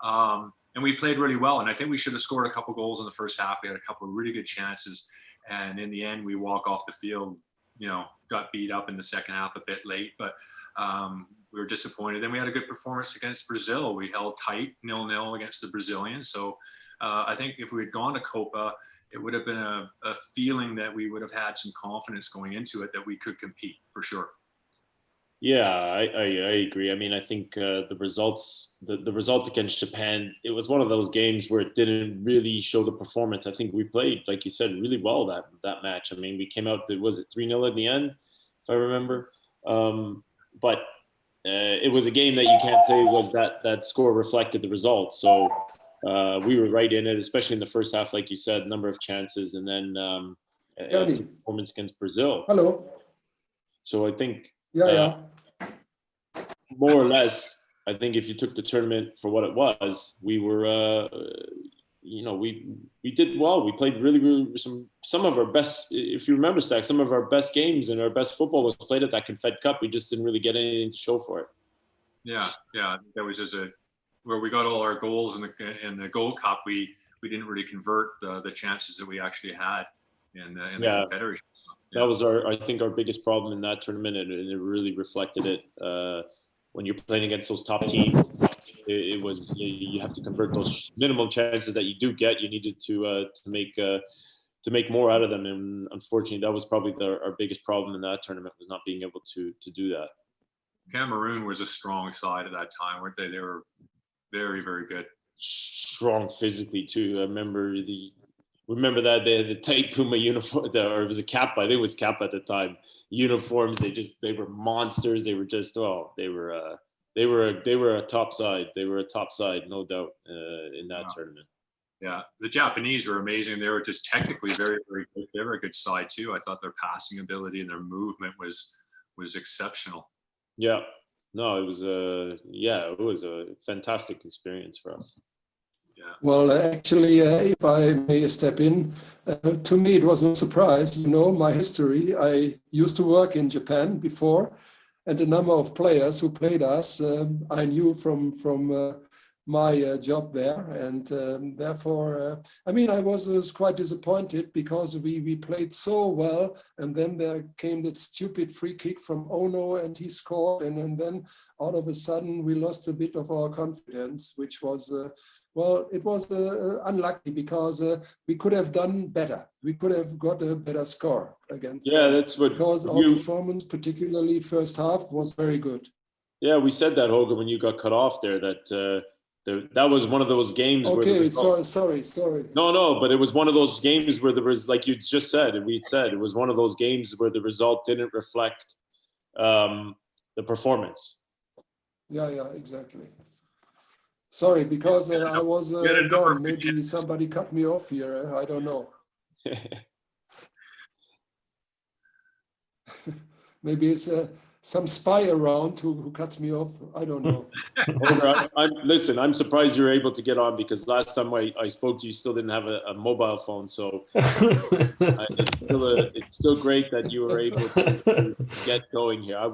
And we played really well. And I think we should have scored a couple goals in the first half. We had a couple of really good chances. And in the end, we walk off the field, got beat up in the second half a bit late, but we were disappointed. Then we had a good performance against Brazil. We held tight 0-0 against the Brazilians. So I think if we had gone to Copa, it would have been a feeling that we would have had some confidence going into it that we could compete for sure. Yeah, I agree. I mean, I think the result against Japan, it was one of those games where it didn't really show the performance. I think we played, like you said, really well that match. I mean, we came out, was it 3-0 in the end, if I remember? But it was a game that you can't say was that score reflected the result. So we were right in it, especially in the first half, like you said, number of chances, and then performance against Brazil. Hello. So I think Yeah. More or less, I think if you took the tournament for what it was, we were, we did well. We played really some of our best. If you remember, Stack, some of our best games and our best football was played at that Confed Cup. We just didn't really get anything to show for it. Yeah, that was just where we got all our goals in the Gold Cup. We didn't really convert the chances that we actually had in the Confederation. That was I think our biggest problem in that tournament, and it really reflected it. When you're playing against those top teams, it was you have to convert those minimum chances that you do get. You needed to make more out of them, and unfortunately, that was probably our biggest problem in that tournament, was not being able to do that. Cameroon was a strong side at that time, weren't they? They were very, very good. Strong physically too. I remember that they had the tight Puma uniform, or it was a Kappa. I think it was Kappa at the time. Uniforms, they were monsters. They were just they were a top side. They were a top side, no doubt, in that tournament. Yeah, the Japanese were amazing. They were just technically very, very good. They were a good side too. I thought their passing ability and their movement was exceptional. Yeah, no, it was a fantastic experience for us. Yeah. Well, actually, if I may step in, to me it wasn't a surprise. You know, my history. I used to work in Japan before, and a number of players who played us, I knew from my job there, and therefore, I mean, I was quite disappointed because we played so well, and then there came that stupid free kick from Ono, and he scored, and then all of a sudden we lost a bit of our confidence, which was. Well, it was unlucky because we could have done better. We could have got a better score against Yeah, them that's what because our performance, particularly first half, was very good. Yeah, we said that, Holger, when you got cut off there, that that was one of those games where Okay, sorry. No, but it was one of those games where there was, like you just said, and we'd said, it was one of those games where the result didn't reflect the performance. Yeah, exactly. Sorry, because I was gone. Maybe somebody cut me off here. I don't know. Maybe it's some spy around who cuts me off. I don't know. Listen, I'm surprised you were able to get on, because last time I spoke to you, you still didn't have a mobile phone. So it's still great that you were able to get going here. I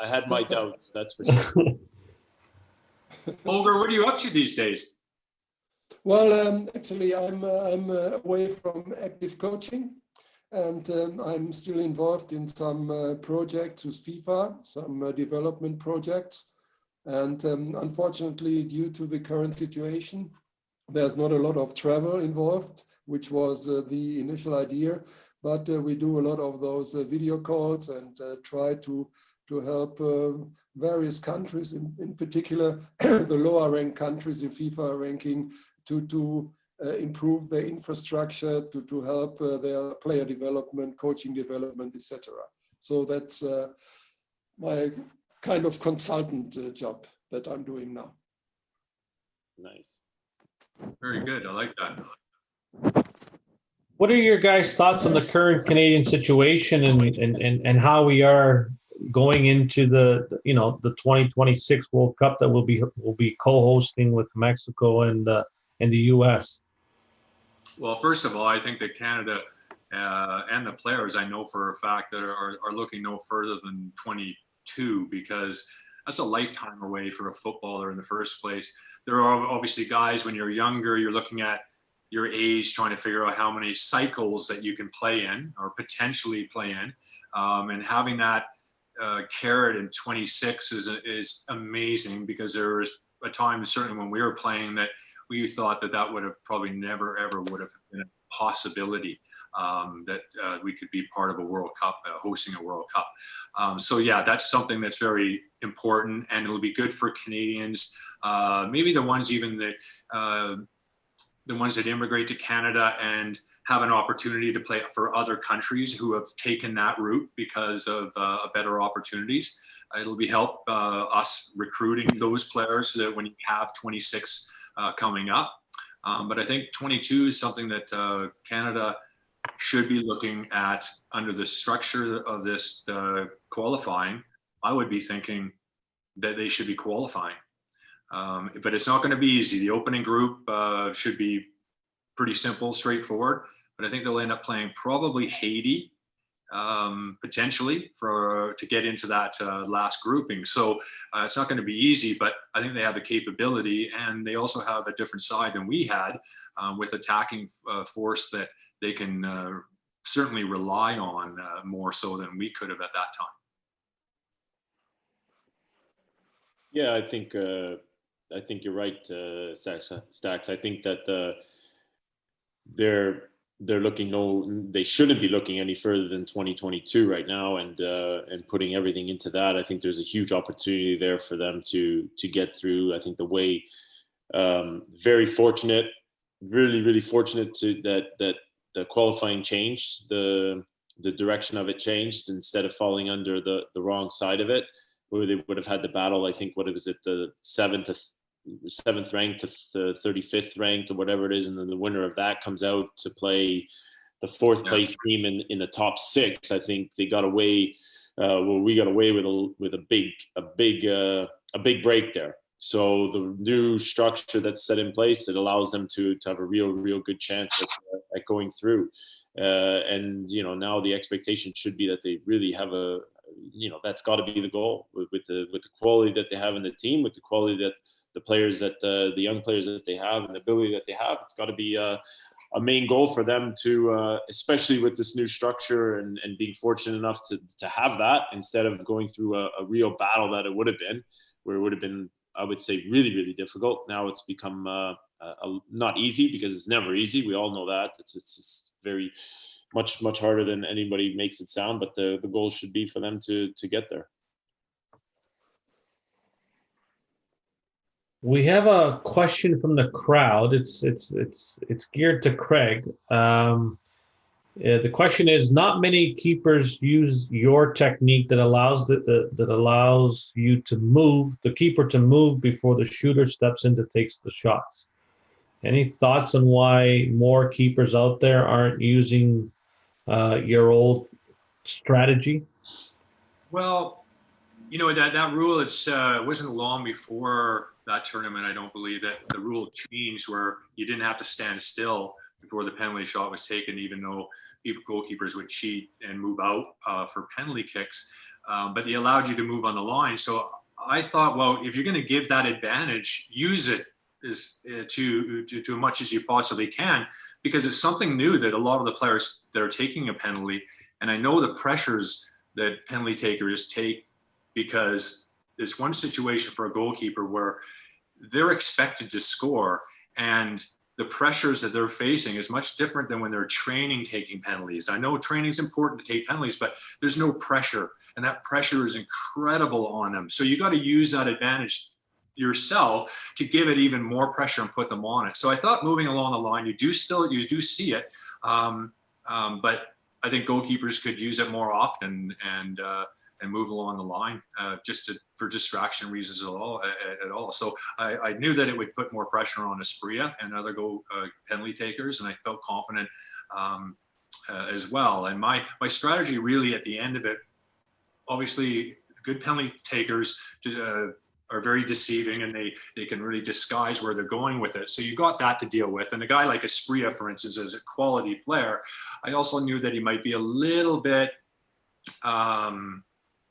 had my doubts, that's for sure. Holger, what are you up to these days? Well, actually, I'm away from active coaching, and I'm still involved in some projects with FIFA, some development projects. And unfortunately, due to the current situation, there's not a lot of travel involved, which was the initial idea. But we do a lot of those video calls and try to help various countries, in particular the lower ranked countries in FIFA ranking, to improve their infrastructure, to help their player development, coaching development, etc. So that's my kind of consultant job that I'm doing now. Nice. Very good. I like that. What are your guys' thoughts on the current Canadian situation and how we are going into the 2026 World Cup that we'll be co-hosting with Mexico and the US? Well, first of all, I think that Canada and the players, I know for a fact, that are looking no further than 22, because that's a lifetime away for a footballer in the first place. There are obviously guys, when you're younger, you're looking at your age, trying to figure out how many cycles that you can play in or potentially play in, and having that carrot in 26 is amazing, because there was a time, certainly when we were playing, that we thought that would have probably never ever would have been a possibility, that we could be part of a World Cup, hosting a World Cup. So yeah, that's something that's very important, and it'll be good for Canadians, maybe the ones even that the ones that immigrate to Canada and have an opportunity to play for other countries who have taken that route because of better opportunities. It'll be help us recruiting those players so that when you have 26 coming up. But I think 22 is something that Canada should be looking at under the structure of this qualifying. I would be thinking that they should be qualifying. But it's not going to be easy. The opening group should be pretty simple, straightforward. But I think they'll end up playing probably Haiti, potentially, to get into that last grouping. So it's not going to be easy, but I think they have the capability, and they also have a different side than we had, with attacking force that they can certainly rely on more so than we could have at that time. Yeah, I think you're right, Stacks. I think that they're looking they shouldn't be looking any further than 2022 right now, and putting everything into that. I think there's a huge opportunity there for them to get through. I think the way, very fortunate, really fortunate that the qualifying changed, the direction of it changed, instead of falling under the wrong side of it, where they would have had the battle. I think, what was it, the seventh ranked to the 35th ranked, or whatever it is, and then the winner of that comes out to play the fourth place team in the top six. I think they got away. We got away with a big break there. So the new structure that's set in place, it allows them to have a real good chance at going through. And now the expectation should be that they really have that's got to be the goal with the quality that they have in the team, with the quality that the players that the young players that they have and the ability that they have. It's got to be a main goal for them to, especially with this new structure and being fortunate enough to have that instead of going through a real battle that it would have been, where it would have been, I would say, really difficult. Now it's become not easy, because it's never easy. We all know that. It's very much harder than anybody makes it sound, but the goal should be for them to get there. We have a question from the crowd. It's geared to Craig. The question is: not many keepers use your technique that allows you to move the keeper to move before the shooter steps in to takes the shots. Any thoughts on why more keepers out there aren't using your old strategy? Well, that rule, it wasn't long before that tournament, I don't believe, that the rule changed where you didn't have to stand still before the penalty shot was taken, even though goalkeepers would cheat and move out for penalty kicks. But they allowed you to move on the line. So I thought, well, if you're going to give that advantage, use it to much as you possibly can, because it's something new that a lot of the players that are taking a penalty, and I know the pressures that penalty takers take, because there's one situation for a goalkeeper where they're expected to score, and the pressures that they're facing is much different than when they're training taking penalties. I know training is important to take penalties, but there's no pressure, and that pressure is incredible on them. So you got to use that advantage yourself to give it even more pressure and put them on it. So I thought moving along the line, you do see it, but I think goalkeepers could use it more often and move along the line for distraction reasons at all. So I knew that it would put more pressure on Asprilla and other penalty takers, and I felt confident as well. And my strategy really at the end of it, obviously good penalty takers are very deceiving, and they can really disguise where they're going with it. So you got that to deal with. And a guy like Asprilla, for instance, is a quality player. I also knew that he might be a little bit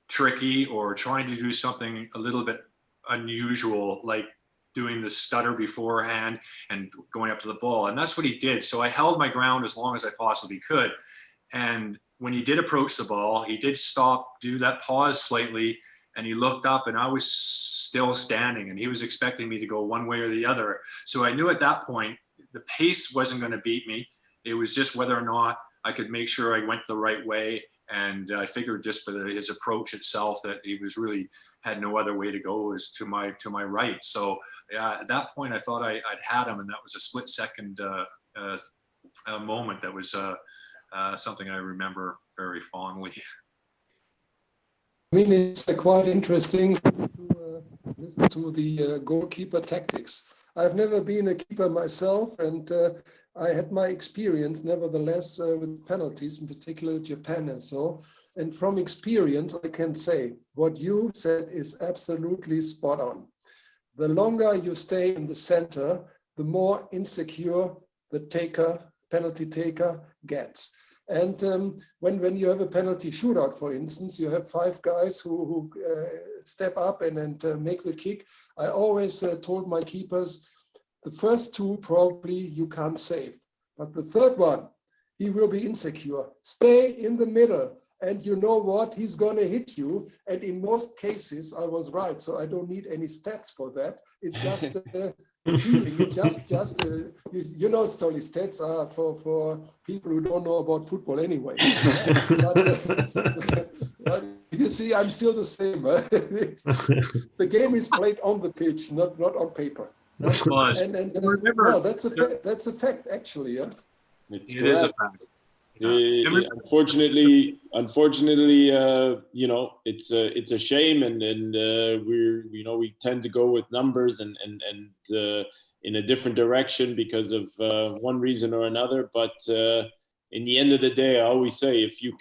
tricky or trying to do something a little bit unusual, like doing the stutter beforehand and going up to the ball. And that's what he did. So I held my ground as long as I possibly could. And when he did approach the ball, he did stop, do that pause slightly, and he looked up, and I was still standing, and he was expecting me to go one way or the other. So I knew at that point the pace wasn't going to beat me. It was just whether or not I could make sure I went the right way. And I figured just for his approach itself that he was really had no other way to go as to my right. So at that point I thought I'd had him, and that was a split second moment that was something I remember very fondly. I mean, it's quite interesting to listen to the goalkeeper tactics. I've never been a keeper myself, and I had my experience, nevertheless, with penalties, in particular Japan and so. And from experience, I can say what you said is absolutely spot on. The longer you stay in the center, the more insecure the penalty taker gets. And when you have a penalty shootout, for instance, you have 5 guys who step up and make the kick. I always told my keepers, the first 2 probably you can't save, but the third one, he will be insecure. Stay in the middle, and you know what? He's going to hit you. And in most cases, I was right. So I don't need any stats for that. It's just feeling. It just you know, Stoli, stats are for people who don't know about football anyway. But you see, I'm still the same. The game is played on the pitch, not on paper. No, that's a fact, actually. Yeah. It is a fact. Unfortunately, you know, it's a shame, and we tend to go with numbers and in a different direction because of one reason or another. But in the end of the day, I always say, if you're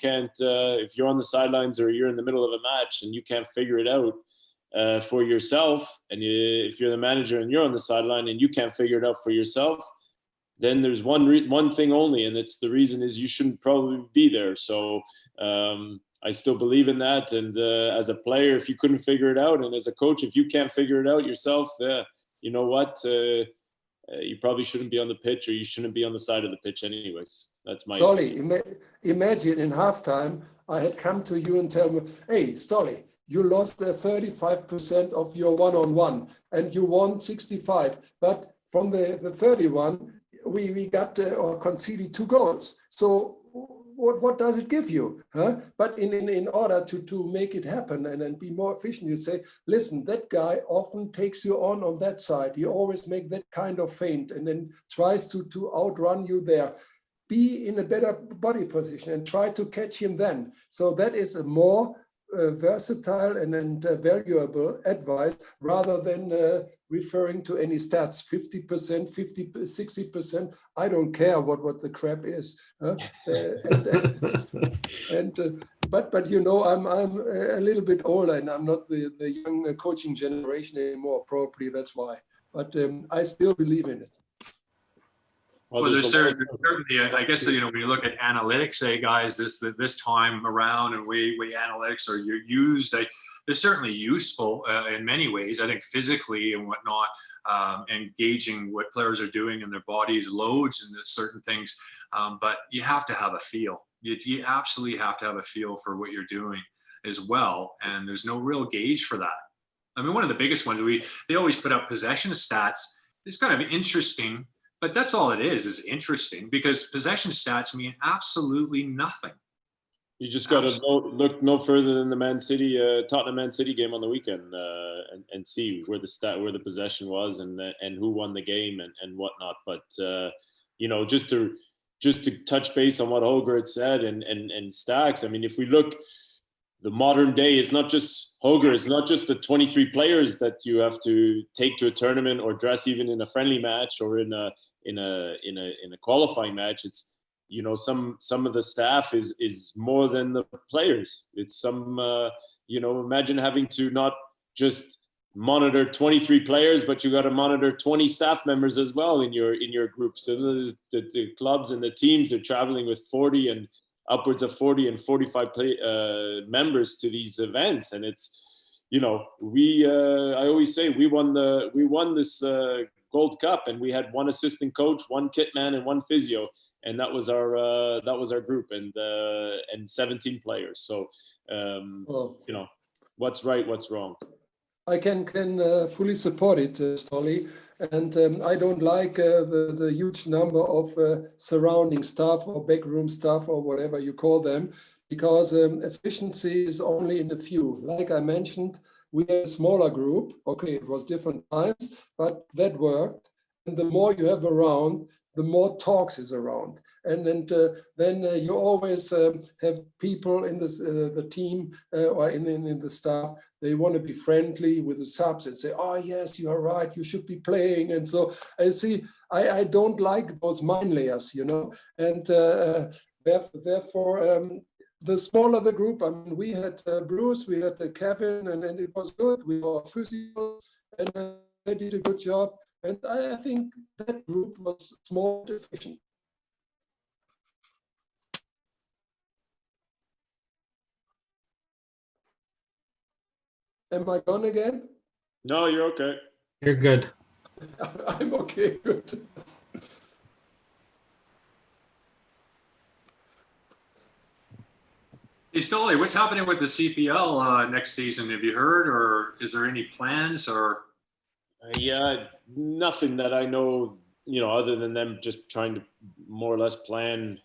on the sidelines or you're in the middle of a match and you can't figure it out, for yourself, and if you're the manager and you're on the sideline and you can't figure it out for yourself, then there's one thing only, and it's the reason is you shouldn't probably be there. So I still believe in that. And as a player, if you couldn't figure it out, and as a coach, if you can't figure it out yourself, you know what? You probably shouldn't be on the pitch, or you shouldn't be on the side of the pitch anyways. That's my Stolly, imagine in halftime, I had come to you and tell me, hey, Stolly, you lost 35% of your one-on-one and you won 65. But from the 31, we got or conceded 2 goals. So what does it give you? Huh? But in order to make it happen and be more efficient, you say, listen, that guy often takes you on that side. He always make that kind of feint and then tries to outrun you there. Be in a better body position and try to catch him then. So that is a more versatile and valuable advice rather than referring to any stats, 50%, 50, 60%. I don't care what the crap is. But you know, I'm a little bit older and I'm not the young coaching generation anymore. Probably that's why. But I still believe in it. Well, there's certainly, I guess, you know, when you look at analytics, say, guys, this time around, and way analytics are used, they're certainly useful in many ways. I think physically and whatnot, engaging what players are doing in their bodies, loads and certain things. But you have to have a feel. You absolutely have to have a feel for what you're doing as well. And there's no real gauge for that. I mean, one of the biggest ones, they always put up possession stats. It's kind of interesting. But that's all it is interesting, because possession stats mean absolutely nothing. You just got to look no further than the Tottenham Man City game on the weekend, and see where the possession was and who won the game and whatnot. But you know, just to touch base on what Holger had said and Stacks. I mean, if we look, the modern day, it's not just Holger. It's not just the 23 players that you have to take to a tournament or dress even in a friendly match or in a qualifying match. It's, you know, some of the staff is more than the players. It's some you know, imagine having to not just monitor 23 players, but you got to monitor 20 staff members as well in your group. So the clubs and the teams are traveling with 40 and upwards of 40 and 45 members to these events, and it's, you know, I always say we won this Gold Cup, and we had 1 assistant coach, 1 kit man, and 1 physio, and that was our group, and 17 players. So you know, what's right, what's wrong. I can fully support it, Stolly, and I don't like the huge number of surrounding staff or backroom staff or whatever you call them, because efficiency is only in a few. Like I mentioned, we had a smaller group. Okay, it was different times, but that worked. And the more you have around, the more talks is around. And then you always have people in the team or in the staff. They want to be friendly with the subs and say, oh, yes, you are right, you should be playing. And so I don't like those mind layers, you know. And therefore, the smaller the group, I mean, we had Bruce, we had Kevin, and it was good. We were physical, and they did a good job. And I think that group was small and efficient. Am I gone again? No, you're okay. You're good. I'm okay, good. Hey, Stolly, what's happening with the CPL next season? Have you heard, or is there any plans? Or yeah, nothing that I know, you know, other than them just trying to more or less plan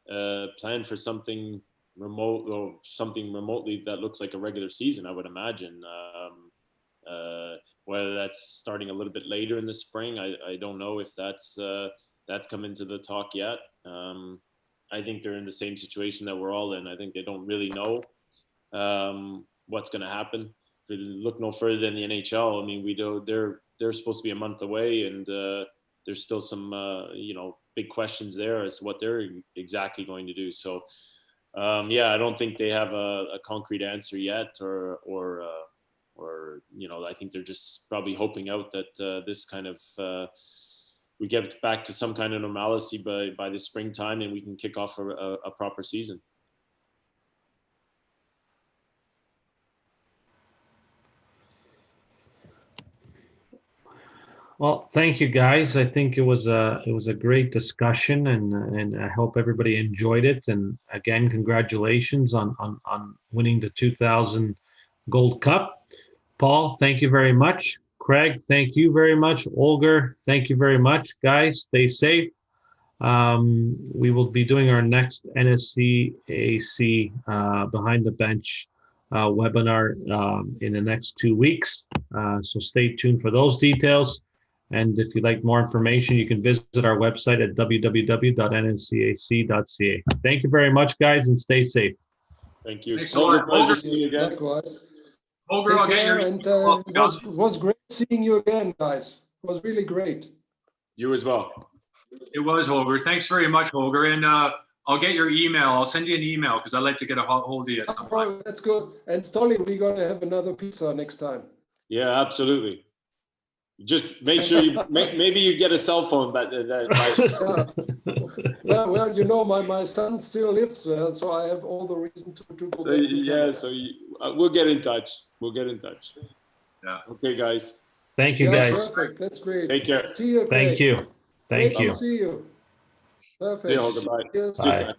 for something remote or something remotely that looks like a regular season, I would imagine. Whether that's starting a little bit later in the spring, I don't know if that's come into the talk yet. I think they're in the same situation that we're all in. I think they don't really know what's going to happen. If we look no further than the NHL, I mean, they're supposed to be a month away, and there's still some you know, big questions there as to what they're exactly going to do. So yeah, I don't think they have a concrete answer yet, or or I think they're just probably hoping out that this kind of we get back to some kind of normalcy by the springtime, and we can kick off a proper season. Well, thank you guys. I think it was a great discussion, and I hope everybody enjoyed it. And again, congratulations on winning the 2000 Gold Cup. Paul, thank you very much. Craig, thank you very much. Holger, thank you very much. Guys, stay safe. We will be doing our next NSCAC Behind the Bench webinar in the next 2 weeks. So stay tuned for those details. And if you'd like more information, you can visit our website at www.nscac.ca. Thank you very much, guys, and stay safe. Thank you. Thanks, Holger, Holger. see you again. Likewise. Holger, I'll get your And it was great seeing you again, guys. It was really great. You as well. It was, Holger. Thanks very much, Holger. And I'll get your email. I'll send you an email because I'd like to get a hold of you at some point. That's good. And Stolly, we're going to have another pizza next time. Yeah, absolutely. Just make sure maybe you get a cell phone. Yeah, well, my son still lives there, so I have all the reason to go back to Canada. We'll get in touch. Yeah. Okay, guys. Thank you, guys. Perfect. That's great. Take care. See you. Thank you. Thank Great you. to see you. Perfect. See you, Holger. Bye. Yes. Bye.